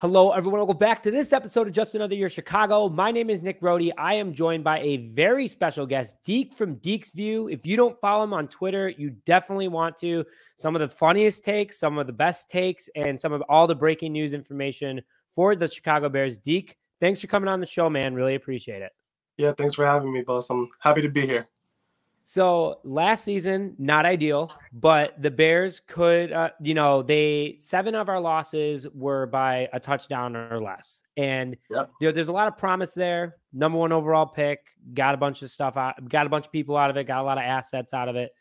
Hello, everyone. Welcome back to this episode of Just Another Year Chicago. My name is Nick Brody. I am joined by a very special guest, Deek from DeeksView. If you don't follow him on Twitter, you definitely want to. Some of the funniest takes, some of the best takes, and some of all the breaking news information for the Chicago Bears. Deek, thanks for coming on the show, man. Really appreciate it. Yeah, thanks for having me, boss. I'm happy to be here. So last season, not ideal, but the Bears could, 7 of our losses were by a touchdown or less. And there's a lot of promise there. Number 1 overall pick, got a bunch of stuff out, got a bunch of people out of it, got a lot of assets out of it.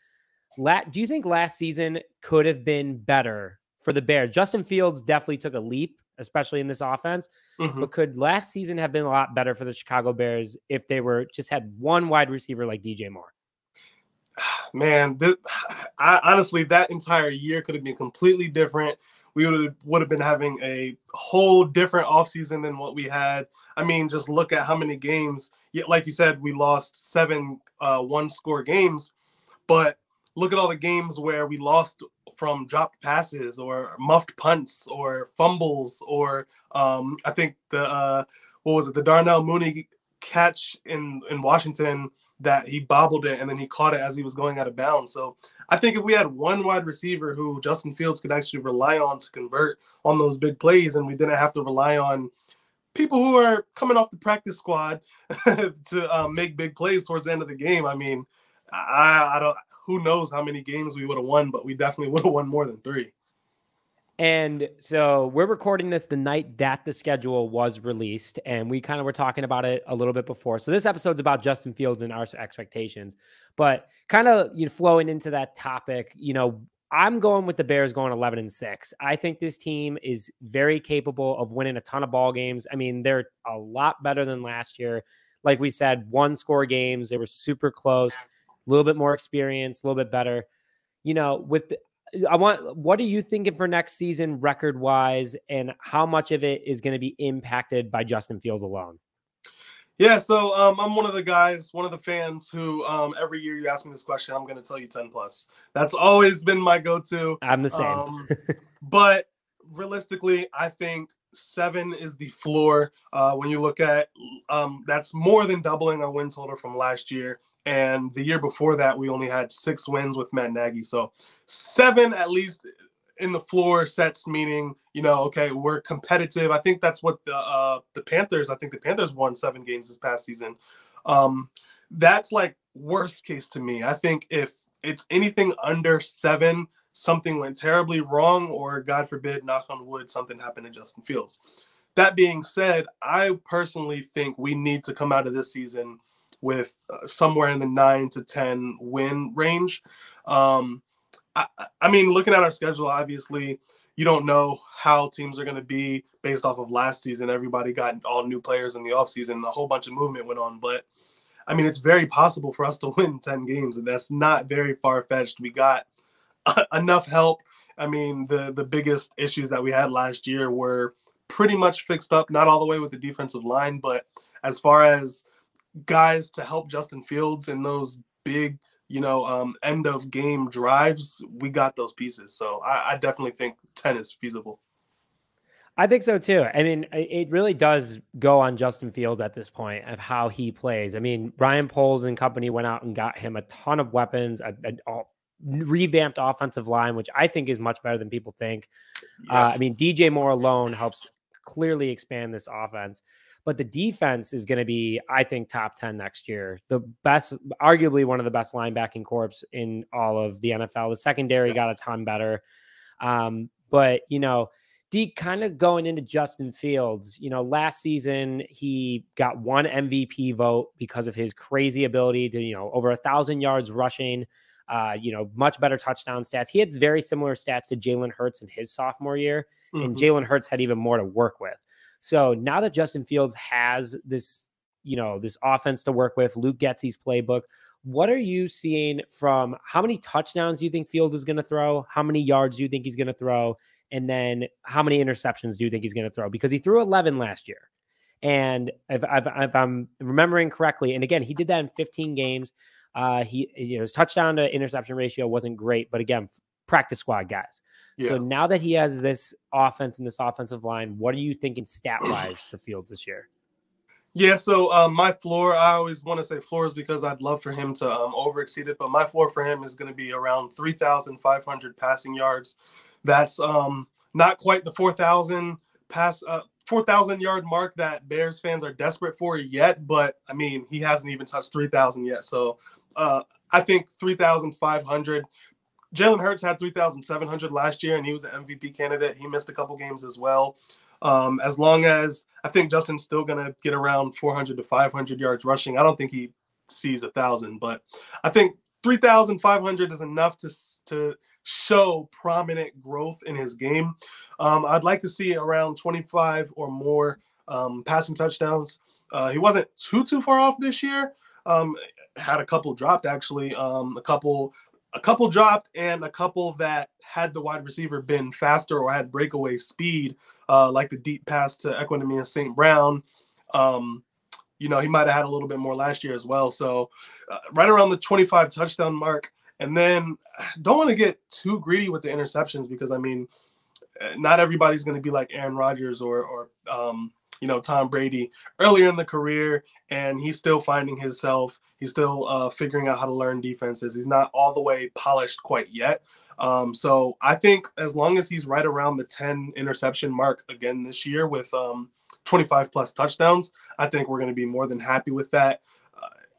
Do you think last season could have been better for the Bears? Justin Fields definitely took a leap, especially in this offense. But could last season have been a lot better for the Chicago Bears if they just had one wide receiver like DJ Moore? Man, honestly, that entire year could have been completely different. We would have been having a whole different offseason than what we had. I mean, just look at how many games. Like you said, we lost 7 one-score games, but look at all the games where we lost from dropped passes or muffed punts or fumbles or I think the Darnell Mooney catch in Washington that he bobbled it and then he caught it as he was going out of bounds. So I think if we had one wide receiver who Justin Fields could actually rely on to convert on those big plays, and we didn't have to rely on people who are coming off the practice squad to make big plays towards the end of the game. I mean, I don't, who knows how many games we would have won, but we definitely would have won more than 3. And so we're recording this the night that the schedule was released, and we kind of were talking about it a little bit before. So this episode's about Justin Fields and our expectations, but kind of flowing into that topic, I'm going with the Bears going 11-6. I think this team is very capable of winning a ton of ball games. I mean, they're a lot better than last year. Like we said, 1-score games. They were super close, a little bit more experience, a little bit better. What are you thinking for next season record wise, and how much of it is going to be impacted by Justin Fields alone? Yeah, so I'm one of the fans who every year you ask me this question, I'm going to tell you 10 plus. That's always been my go-to. I'm the same. But realistically, I think 7 is the floor. When you look at that's more than doubling our win total from last year. And the year before that, we only had 6 wins with Matt Nagy. So 7 at least in the floor sets, meaning, okay, we're competitive. I think that's what the Panthers won 7 games this past season. That's like worst case to me. I think if it's anything under 7, something went terribly wrong, or God forbid, knock on wood, something happened to Justin Fields. That being said, I personally think we need to come out of this season with somewhere in the 9 to 10 win range. I mean, looking at our schedule, obviously, you don't know how teams are going to be based off of last season. Everybody got all new players in the offseason. A whole bunch of movement went on. But, I mean, it's very possible for us to win 10 games, and that's not very far-fetched. We got enough help. I mean, the biggest issues that we had last year were pretty much fixed up, not all the way with the defensive line, but as far as guys to help Justin Fields in those big, end of game drives, we got those pieces. So I definitely think 10 is feasible. I think so too. I mean, it really does go on Justin Fields at this point of how he plays. I mean, Ryan Poles and company went out and got him a ton of weapons, a revamped offensive line, which I think is much better than people think. Yes. I mean, DJ Moore alone helps clearly expand this offense. But the defense is going to be, I think, top 10 next year. The best, arguably one of the best linebacking corps in all of the NFL. The secondary got a ton better. But, Deke, kind of going into Justin Fields, last season he got 1 MVP vote because of his crazy ability to, over 1,000 yards rushing, much better touchdown stats. He had very similar stats to Jalen Hurts in his sophomore year, and Jalen Hurts had even more to work with. So now that Justin Fields has this, this offense to work with, Luke Getsy's playbook, what are you seeing from how many touchdowns do you think Fields is going to throw? How many yards do you think he's going to throw? And then how many interceptions do you think he's going to throw? Because he threw 11 last year. And if I'm remembering correctly, and again, he did that in 15 games. His touchdown to interception ratio wasn't great, but again, practice squad guys. So Yeah. now that he has this offense and this offensive line, what are you thinking stat wise for Fields this year? Yeah, so my floor, I always want to say floors because I'd love for him to over exceed it, but my floor for him is going to be around 3,500 passing yards. That's not quite the 4,000 yard mark that Bears fans are desperate for yet, but I mean, he hasn't even touched 3,000 yet. So I think 3,500. Jalen Hurts had 3,700 last year, and he was an MVP candidate. He missed a couple games as well. As long as I think Justin's still going to get around 400 to 500 yards rushing. I don't think he sees 1,000, but I think 3,500 is enough to show prominent growth in his game. I'd like to see around 25 or more passing touchdowns. He wasn't too far off this year. Had a couple dropped, actually. A couple dropped, and a couple that had the wide receiver been faster or had breakaway speed, like the deep pass to Equinemius St. Brown. He might have had a little bit more last year as well. So right around the 25 touchdown mark. And then don't want to get too greedy with the interceptions because, I mean, not everybody's going to be like Aaron Rodgers or Tom Brady earlier in the career, and he's still finding himself. He's still figuring out how to learn defenses. He's not all the way polished quite yet. So I think as long as he's right around the 10 interception mark again this year with 25 plus touchdowns, I think we're going to be more than happy with that.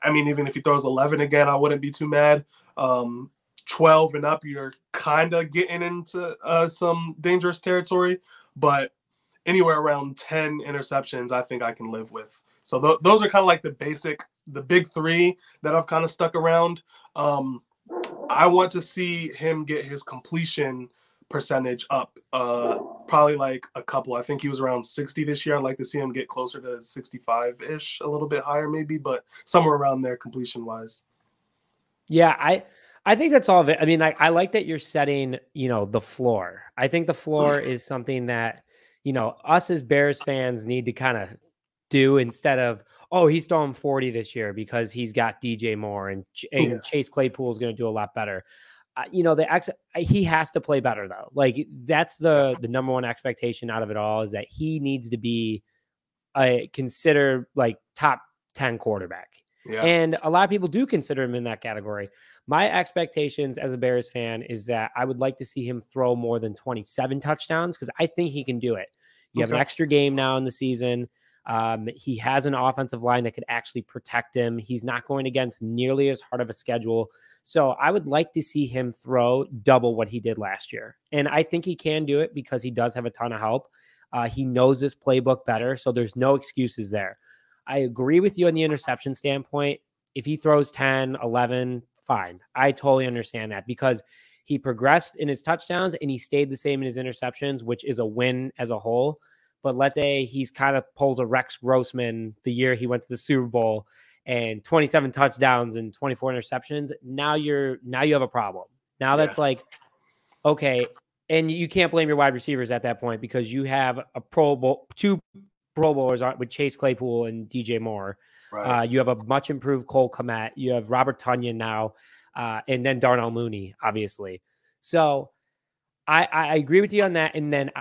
I mean, even if he throws 11 again, I wouldn't be too mad. 12 and up, you're kind of getting into some dangerous territory, but anywhere around 10 interceptions, I think I can live with. So those are kind of like the big three that I've kind of stuck around. I want to see him get his completion percentage up, probably like a couple. I think he was around 60 this year. I'd like to see him get closer to 65-ish, a little bit higher maybe, but somewhere around there completion-wise. Yeah, I think that's all of it. I mean, I like that you're setting, the floor. I think the floor is something that, us as Bears fans need to kind of do instead of, oh, he's throwing 40 this year because he's got DJ Moore and Chase Claypool is going to do a lot better. He has to play better though. Like that's the number one expectation out of it all is that he needs to be considered like top 10 quarterback. Yeah. And a lot of people do consider him in that category. My expectations as a Bears fan is that I would like to see him throw more than 27 touchdowns because I think he can do it. You have an extra game now in the season. He has an offensive line that could actually protect him. He's not going against nearly as hard of a schedule. So I would like to see him throw double what he did last year. And I think he can do it because he does have a ton of help. He knows this playbook better. So there's no excuses there. I agree with you on the interception standpoint. If he throws 10, 11, fine. I totally understand that because he progressed in his touchdowns and he stayed the same in his interceptions, which is a win as a whole. But let's say he's kind of pulls a Rex Grossman the year he went to the Super Bowl and 27 touchdowns and 24 interceptions. Now you have a problem. Now that's like, okay. And you can't blame your wide receivers at that point because you have a two Pro Bowlers with Chase Claypool and DJ Moore. Right. You have a much improved Cole Kmet. You have Robert Tonyan now, and then Darnell Mooney, obviously. So I agree with you on that. And then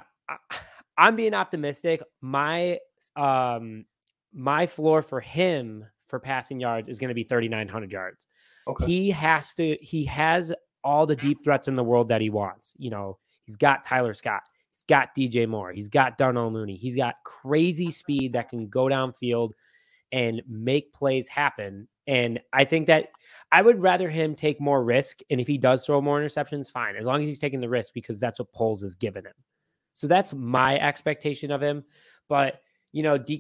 I'm being optimistic. My floor for him for passing yards is going to be 3,900 yards. Okay. He has all the deep threats in the world that he wants. He's got Tyler Scott. He's got DJ Moore. He's got Darnell Mooney. He's got crazy speed that can go downfield and make plays happen. And I think that I would rather him take more risk. And if he does throw more interceptions, fine, as long as he's taking the risk because that's what Poles has given him. So that's my expectation of him. But,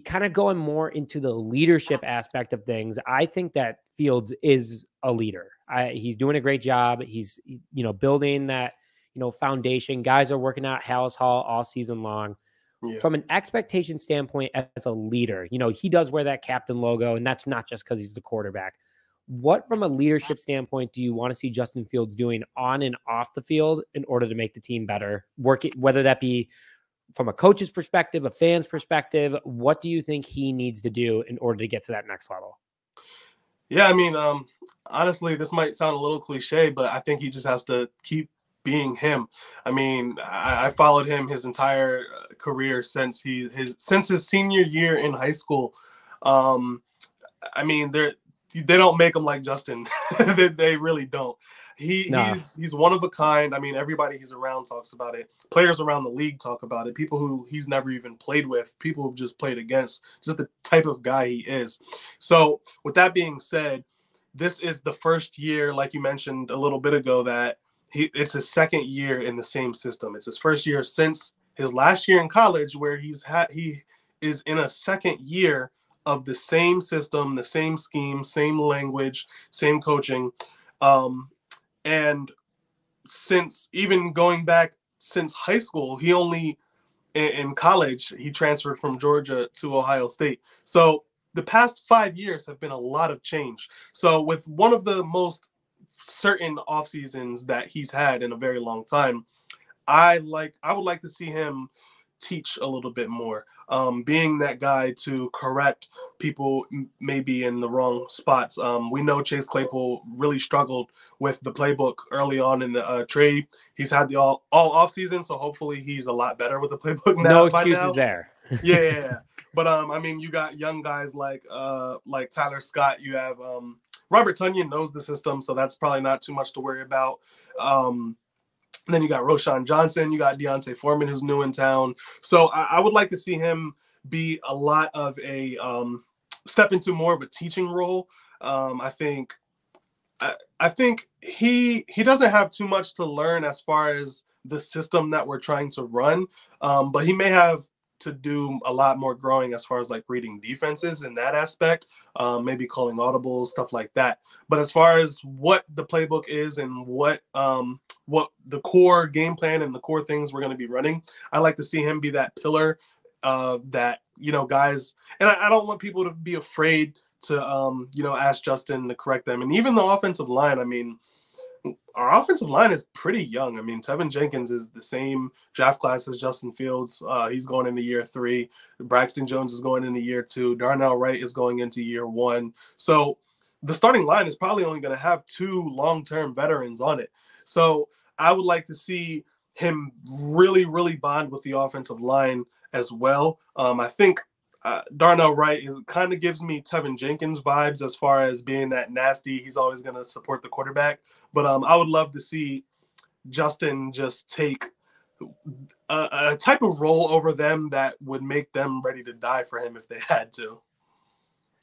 kind of going more into the leadership aspect of things, I think that Fields is a leader. He's doing a great job. He's, building that, foundation. Guys are working out Hallis Hall all season long. Yeah. From an expectation standpoint as a leader, he does wear that captain logo, and that's not just because he's the quarterback. What, from a leadership standpoint, do you want to see Justin Fields doing on and off the field in order to make the team better? Whether that be from a coach's perspective, a fan's perspective, what do you think he needs to do in order to get to that next level? Yeah, I mean, honestly, this might sound a little cliche, but I think he just has to keep being him. I mean, I followed him his entire career since his senior year in high school. I mean, they don't make him like Justin. they really don't. He's one of a kind. I mean, everybody he's around talks about it. Players around the league talk about it. People who he's never even played with, people who've just played against, just the type of guy he is. So with that being said, this is the first year, like you mentioned a little bit ago, that it's his second year in the same system. It's his first year since his last year in college, where he is in a second year of the same system, the same scheme, same language, same coaching. And since even going back since high school, he only in college, he transferred from Georgia to Ohio State. So the past 5 years have been a lot of change. So with one of the most certain off seasons that he's had in a very long time, I would like to see him teach a little bit more, being that guy to correct people maybe in the wrong spots. We know Chase Claypool really struggled with the playbook early on in the trade. He's had the all off season, so hopefully he's a lot better with the playbook now. No excuses there. Yeah. But I mean, you got young guys like Tyler Scott. You have Robert Tonyan knows the system, so that's probably not too much to worry about. Then you got Roshan Johnson, you got Deontay Foreman, who's new in town. So I would like to see him be a lot of a step into more of a teaching role. I think he doesn't have too much to learn as far as the system that we're trying to run, but he may have to do a lot more growing as far as like reading defenses in that aspect, maybe calling audibles, stuff like that. But as far as what the playbook is and what the core game plan and the core things we're going to be running, I like to see him be that pillar that, guys, and I don't want people to be afraid to, ask Justin to correct them. And even the offensive line, I mean, our offensive line is pretty young. I mean, Tevin Jenkins is the same draft class as Justin Fields. He's going into year 3. Braxton Jones is going into year 2. Darnell Wright is going into year 1. So the starting line is probably only going to have 2 long-term veterans on it. So I would like to see him really, really bond with the offensive line as well. I think Darnell Wright kind of gives me Tevin Jenkins vibes as far as being that nasty. He's always going to support the quarterback. But I would love to see Justin just take a type of role over them that would make them ready to die for him if they had to.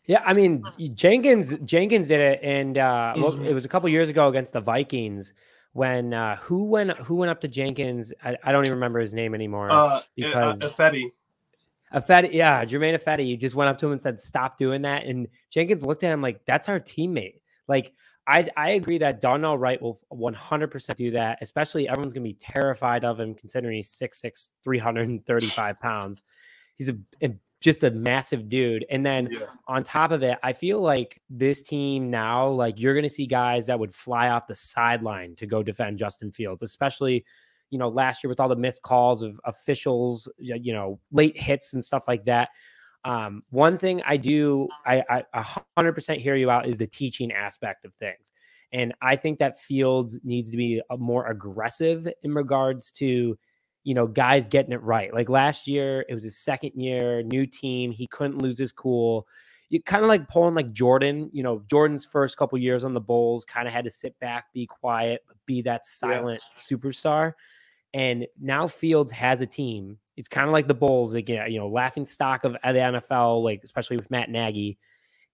Yeah, I mean, Jenkins did it, and it was a couple years ago against the Vikings when who went up to Jenkins? I don't even remember his name anymore because Ifedi, yeah, Jermaine Ifedi. He just went up to him and said, "Stop doing that." And Jenkins looked at him like, "That's our teammate." Like, I agree that Darnell Wright will 100% do that. Especially everyone's gonna be terrified of him considering he's 6'6", 335 pounds. He's just a massive dude. And then on top of it, I feel like this team now, like you're going to see guys that would fly off the sideline to go defend Justin Fields, especially, last year with all the missed calls of officials, late hits and stuff like that. One thing I 100% hear you out is the teaching aspect of things. And I think that Fields needs to be more aggressive in regards to, guys getting it right. Like last year, it was his second year, new team. He couldn't lose his cool. You kind of like pulling like Jordan, Jordan's first couple years on the Bulls kind of had to sit back, be quiet, be that silent superstar. And now Fields has a team. It's kind of like the Bulls, again, laughing stock of the NFL, like especially with Matt Nagy.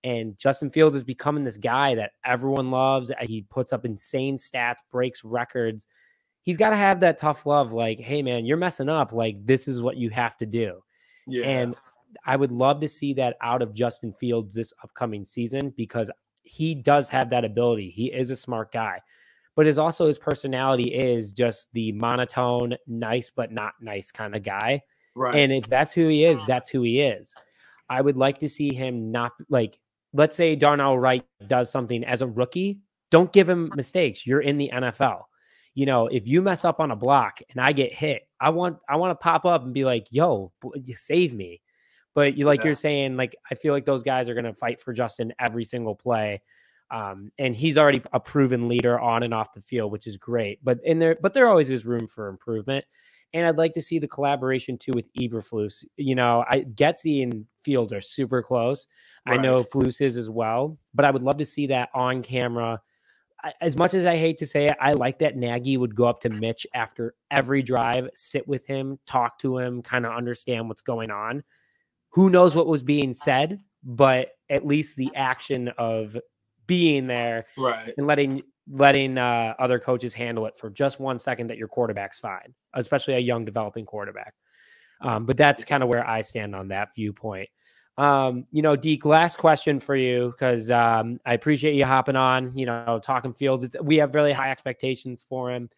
And Justin Fields is becoming this guy that everyone loves. He puts up insane stats, breaks records. He's got to have that tough love. Like, hey man, you're messing up. Like, this is what you have to do. Yeah. And I would love to see that out of Justin Fields this upcoming season because he does have that ability. He is a smart guy, but his personality is just the monotone, nice, but not nice kind of guy. Right. And if that's who he is, that's who he is. I would like to see him not like, let's say Darnell Wright does something as a rookie. Don't give him mistakes. You're in the NFL. If you mess up on a block and I get hit, I want to pop up and be like, yo, save me. But you're saying, like, I feel like those guys are going to fight for Justin every single play. And he's already a proven leader on and off the field, which is great. But there always is room for improvement. And I'd like to see the collaboration too with Eberflus. Getsy and Fields are super close. Right. I know Flus is as well, but I would love to see that on camera. As much as I hate to say it, I like that Nagy would go up to Mitch after every drive, sit with him, talk to him, kind of understand what's going on. Who knows what was being said, but at least the action of being there and letting other coaches handle it for just 1 second that your quarterback's fine, especially a young developing quarterback. But that's kind of where I stand on that viewpoint. Deke, last question for you, because I appreciate you hopping on, talking Fields. We have really high expectations for him.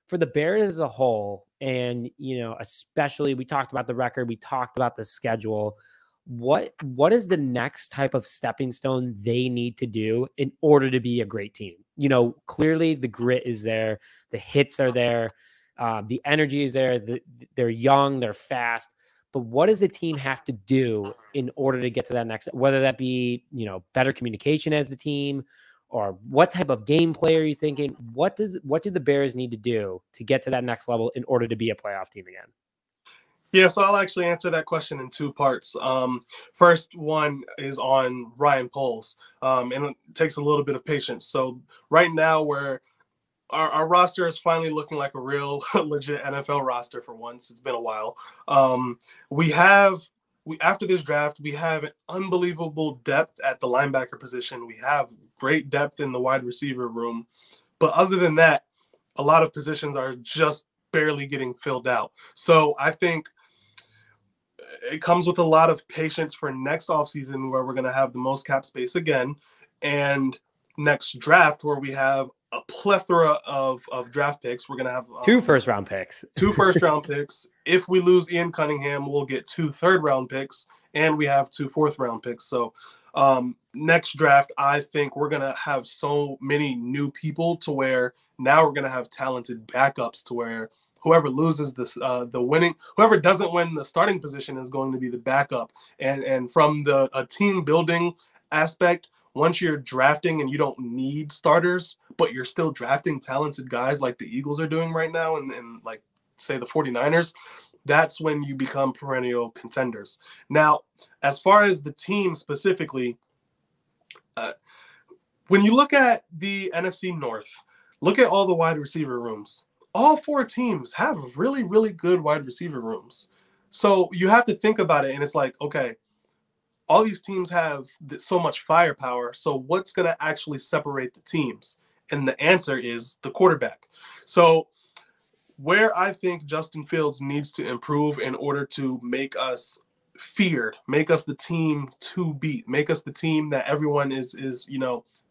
For the Bears as a whole, and, especially we talked about the record, we talked about the schedule. What is the next type of stepping stone they need to do in order to be a great team? Clearly the grit is there. The hits are there. The energy is there. They're young, they're fast. But what does the team have to do in order to get to that next, whether that be, better communication as the team, or what type of gameplay are you thinking? What do the Bears need to do to get to that next level in order to be a playoff team again? Yeah, so I'll actually answer that question in two parts. First one is on Ryan Poles, and it takes a little bit of patience. So right now, where our roster is finally looking like a real legit NFL roster for once. It's been a while. After this draft, we have an unbelievable depth at the linebacker position. We have great depth in the wide receiver room. But other than that, a lot of positions are just barely getting filled out. So I think it comes with a lot of patience for next offseason, where we're going to have the most cap space again, and next draft, where we have a plethora of draft picks. We're going to have 2 first-round picks. 2 first-round picks. If we lose Ian Cunningham, we'll get 2 third-round picks, and we have 2 fourth-round picks. So next draft, I think we're going to have so many new people to where now we're going to have talented backups to where whoever loses whoever doesn't win the starting position is going to be the backup. And from a team building aspect, once you're drafting and you don't need starters, but you're still drafting talented guys like the Eagles are doing right now, and like, say, the 49ers, that's when you become perennial contenders. Now, as far as the team specifically, when you look at the NFC North, look at all the wide receiver rooms. All 4 teams have really, really good wide receiver rooms. So you have to think about it, and it's like, okay, all these teams have so much firepower. So what's going to actually separate the teams? And the answer is the quarterback. So where I think Justin Fields needs to improve in order to make us feared, make us the team to beat, make us the team that everyone is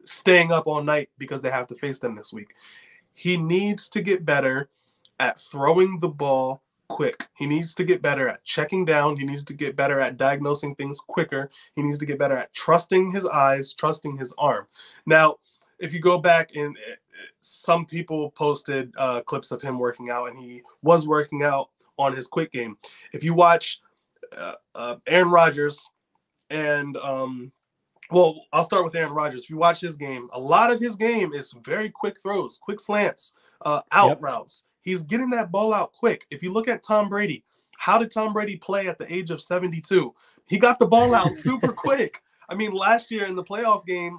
staying up all night because they have to face them this week. He needs to get better at throwing the ball quick. He needs to get better at checking down. He needs to get better at diagnosing things quicker. He needs to get better at trusting his eyes, trusting his arm. Now, if you go back, and some people posted clips of him working out, and he was working out on his quick game. If you watch Aaron Rodgers and I'll start with Aaron Rodgers. If you watch his game, a lot of his game is very quick throws, quick slants, routes. He's getting that ball out quick. If you look at Tom Brady, how did Tom Brady play at the age of 72? He got the ball out super quick. I mean, last year in the playoff game,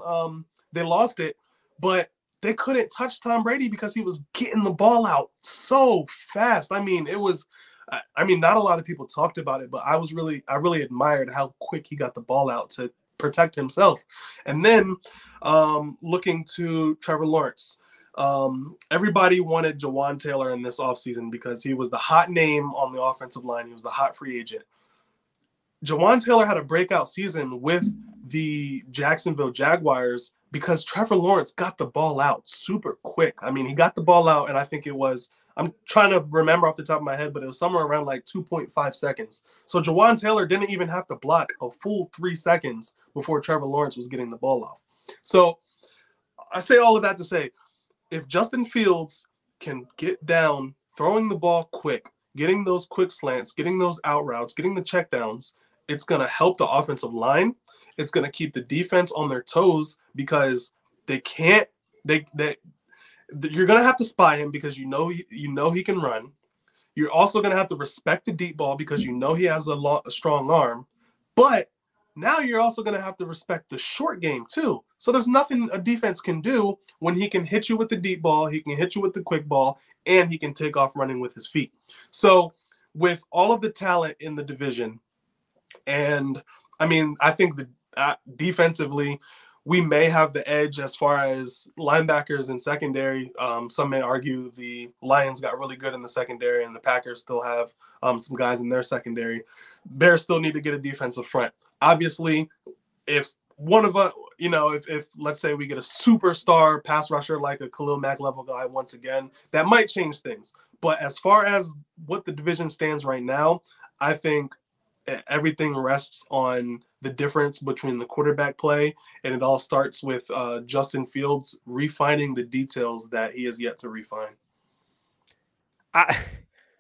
they lost it, but they couldn't touch Tom Brady because he was getting the ball out so fast. I mean, not a lot of people talked about it, but I really admired how quick he got the ball out to protect himself. And then looking to Trevor Lawrence. Everybody wanted Jawan Taylor in this offseason because he was the hot name on the offensive line. He was the hot free agent. Jawan Taylor had a breakout season with the Jacksonville Jaguars because Trevor Lawrence got the ball out super quick. I mean, he got the ball out, and I think I'm trying to remember off the top of my head, but it was somewhere around like 2.5 seconds. So Jawan Taylor didn't even have to block a full 3 seconds before Trevor Lawrence was getting the ball off. So I say all of that to say, if Justin Fields can get down, throwing the ball quick, getting those quick slants, getting those out routes, getting the checkdowns, it's going to help the offensive line. It's going to keep the defense on their toes because They can't. They you're gonna have to spy him because you know he can run. You're also gonna have to respect the deep ball because you know he has a strong arm. But now you're also gonna have to respect the short game too. So there's nothing a defense can do when he can hit you with the deep ball, he can hit you with the quick ball, and he can take off running with his feet. So with all of the talent in the division, and I mean, I think that defensively, we may have the edge as far as linebackers and secondary. Some may argue the Lions got really good in the secondary, and the Packers still have some guys in their secondary. Bears still need to get a defensive front. Obviously, if one of us, if let's say we get a superstar pass rusher like a Khalil Mack level guy once again, that might change things. But as far as what the division stands right now, I think everything rests on the difference between the quarterback play, and it all starts with Justin Fields refining the details that he has yet to refine.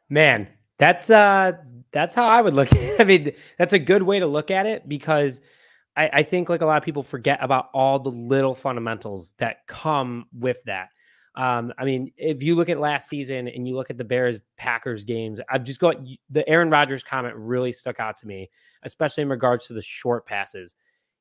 Man, that's how I would look at it. I mean, that's a good way to look at it because I think like a lot of people forget about all the little fundamentals that come with that. I mean, if you look at last season and you look at the Bears-Packers games, I've just got the Aaron Rodgers comment really stuck out to me, especially in regards to the short passes.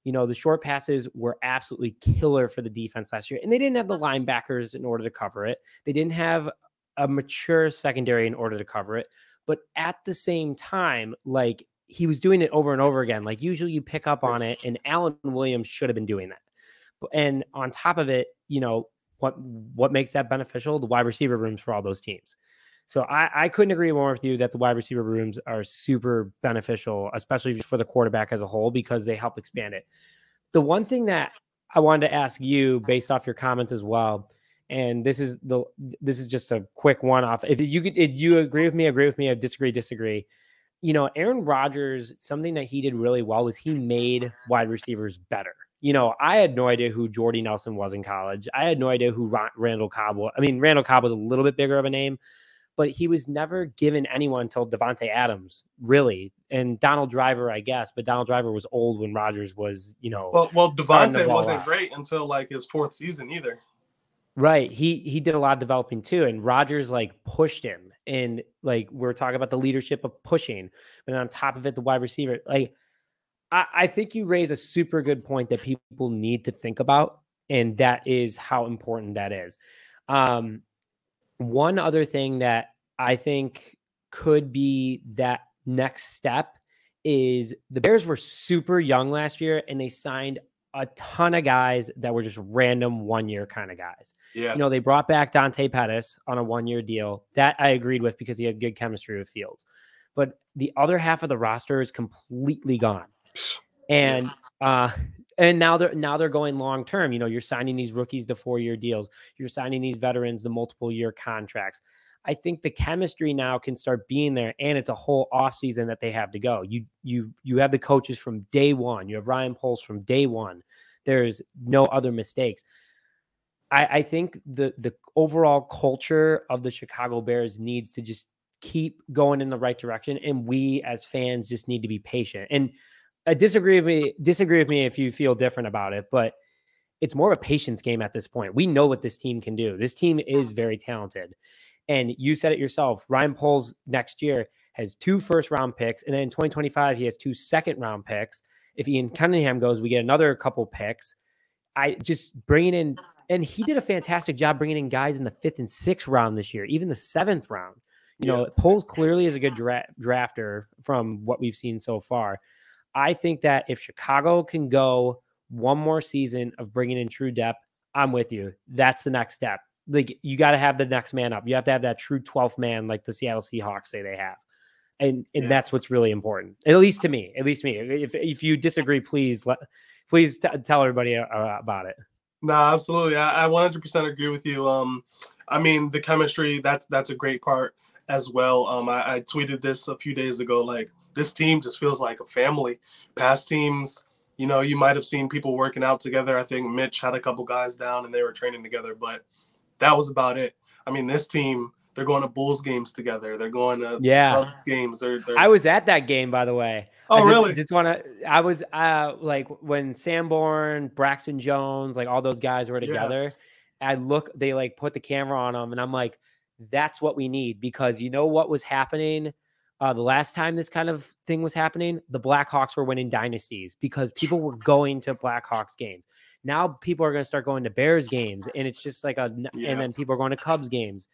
The short passes were absolutely killer for the defense last year, and they didn't have the linebackers in order to cover it. They didn't have a mature secondary in order to cover it. But at the same time, like he was doing it over and over again. Like usually you pick up on it, and Allen Williams should have been doing that. And on top of it, what makes that beneficial? The wide receiver rooms for all those teams. So I couldn't agree more with you that the wide receiver rooms are super beneficial, especially for the quarterback as a whole, because they help expand it. The one thing that I wanted to ask you based off your comments as well, and this is just a quick one-off. If you agree with me, I disagree. Aaron Rodgers, something that he did really well was he made wide receivers better. I had no idea who Jordy Nelson was in college. I had no idea who Randall Cobb was. I mean, Randall Cobb was a little bit bigger of a name, but he was never given anyone until Devontae Adams, really. And Donald Driver, I guess, but Donald Driver was old when Rodgers was, Well, Devontae wasn't great until like his fourth season either. Right. He did a lot of developing too. And Rodgers like pushed him. And like we're talking about the leadership of pushing. But on top of it, the wide receiver, like I think you raise a super good point that people need to think about. And that is how important that is. One other thing that I think could be that next step is the Bears were super young last year and they signed a ton of guys that were just random 1 year kind of guys. Yeah. They brought back Dante Pettis on a 1 year deal that I agreed with because he had good chemistry with Fields, but the other half of the roster is completely gone. And now they're going long term. You're signing these rookies to 4 year deals. You're signing these veterans to multiple year contracts. I think the chemistry now can start being there, and it's a whole offseason that they have to go. You have the coaches from day one. You have Ryan Poles from day one. There's no other mistakes. I think the overall culture of the Chicago Bears needs to just keep going in the right direction, and we as fans just need to be patient. And disagree with me if you feel different about it, but it's more of a patience game at this point. We know what this team can do. This team is very talented. And you said it yourself, Ryan Poles next year has 2 first-round picks, and then in 2025, he has 2 second-round picks. If Ian Cunningham goes, we get another couple picks. I just bringing in, and he did a fantastic job bringing in guys in the 5th and 6th round this year, even the 7th round. Poles clearly is a good drafter from what we've seen so far. I think that if Chicago can go one more season of bringing in true depth, I'm with you. That's the next step. Like you got to have the next man up. You have to have that true 12th man, like the Seattle Seahawks say they have. And that's what's really important. At least to me. If you disagree, please tell everybody about it. No, absolutely. I 100% agree with you. I mean, the chemistry, that's a great part as well. I tweeted this a few days ago. Like this team just feels like a family. Past teams, you might have seen people working out together. I think Mitch had a couple guys down and they were training together, but that was about it. I mean, this team, they're going to Bulls games together. They're going to Cubs games. I was at that game, by the way. Oh, really? Just want to. I was like when Sanborn, Braxton Jones, like all those guys were together. Yeah. They like put the camera on them, and I'm like, that's what we need, because you know what was happening. The last time this kind of thing was happening, the Blackhawks were winning dynasties because people were going to Blackhawks games. Now people are going to start going to Bears games, and it's just like and then people are going to Cubs games.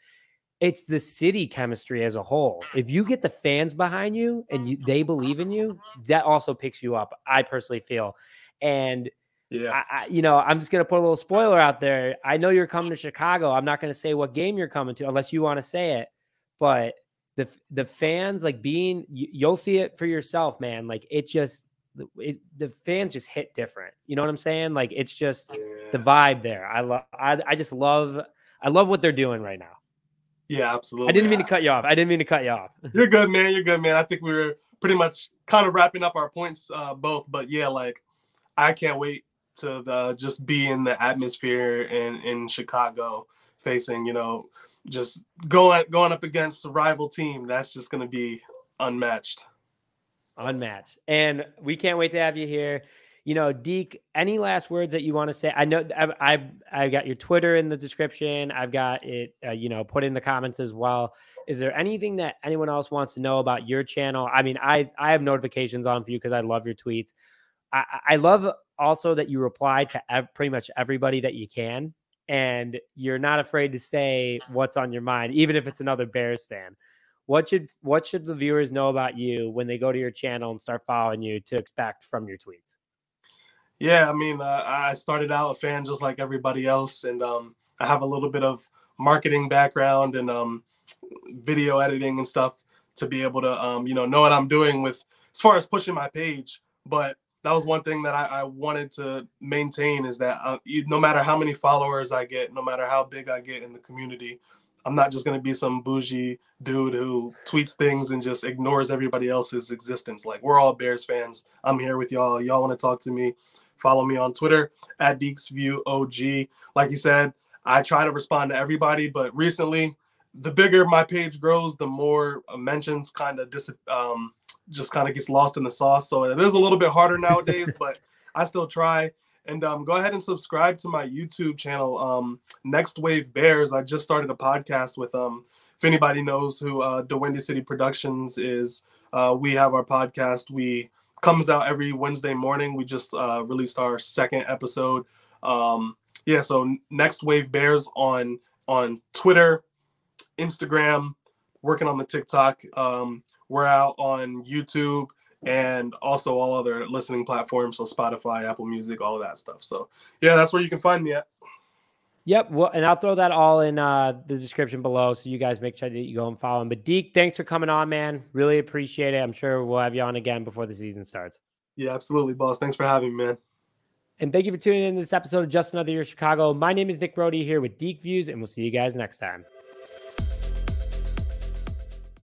It's the city chemistry as a whole. If you get the fans behind you and they believe in you, that also picks you up, I personally feel. And yeah, I'm just going to put a little spoiler out there. I know you're coming to Chicago. I'm not going to say what game you're coming to unless you want to say it, but the fans, like, you'll see it for yourself, man. Like, the fans just hit different. You know what I'm saying? Like, it's just the vibe there. I just love what they're doing right now. Yeah, absolutely. I didn't mean to cut you off. You're good, man. I think we were pretty much kind of wrapping up our points both. But yeah, like, I can't wait to just be in the atmosphere in Chicago, facing, just going up against a rival team. That's just going to be unmatched. And we can't wait to have you here. Deek, any last words that you want to say? I know I've got your Twitter in the description. I've got it, put in the comments as well. Is there anything that anyone else wants to know about your channel? I mean, I have notifications on for you because I love your tweets. I love also that you reply to pretty much everybody that you can, and you're not afraid to say what's on your mind, even if it's another Bears fan. What should the viewers know about you when they go to your channel and start following you to expect from your tweets? Yeah, I mean, I started out a fan just like everybody else, and I have a little bit of marketing background and video editing and stuff to be able to know what I'm doing with as far as pushing my page. But that was one thing that I wanted to maintain, is that no matter how many followers I get, no matter how big I get in the community, I'm not just going to be some bougie dude who tweets things and just ignores everybody else's existence. Like, we're all Bears fans. I'm here with y'all. Y'all want to talk to me? Follow me on Twitter at DeeksView OG. Like you said, I try to respond to everybody, but recently, the bigger my page grows, the more mentions kind of just kind of gets lost in the sauce. So it is a little bit harder nowadays, but I still try. And go ahead and subscribe to my YouTube channel, Next Wave Bears. I just started a podcast with, if anybody knows who the Windy City Productions is, we have our podcast. We comes out every Wednesday morning. We just released our second episode. So Next Wave Bears on Twitter, Instagram, working on the TikTok. We're out on YouTube and also all other listening platforms, so Spotify, Apple Music, all of that stuff. So yeah, that's where you can find me at. Yep. Well, and I'll throw that all in the description below, so you guys make sure that you go and follow him. But Deek, thanks for coming on, man. Really appreciate it. I'm sure we'll have you on again before the season starts. Yeah, absolutely, boss. Thanks for having me, man. And thank you for tuning in to this episode of Just Another Year Chicago. My name is Nick Brody here with DeekViews, and we'll see you guys next time.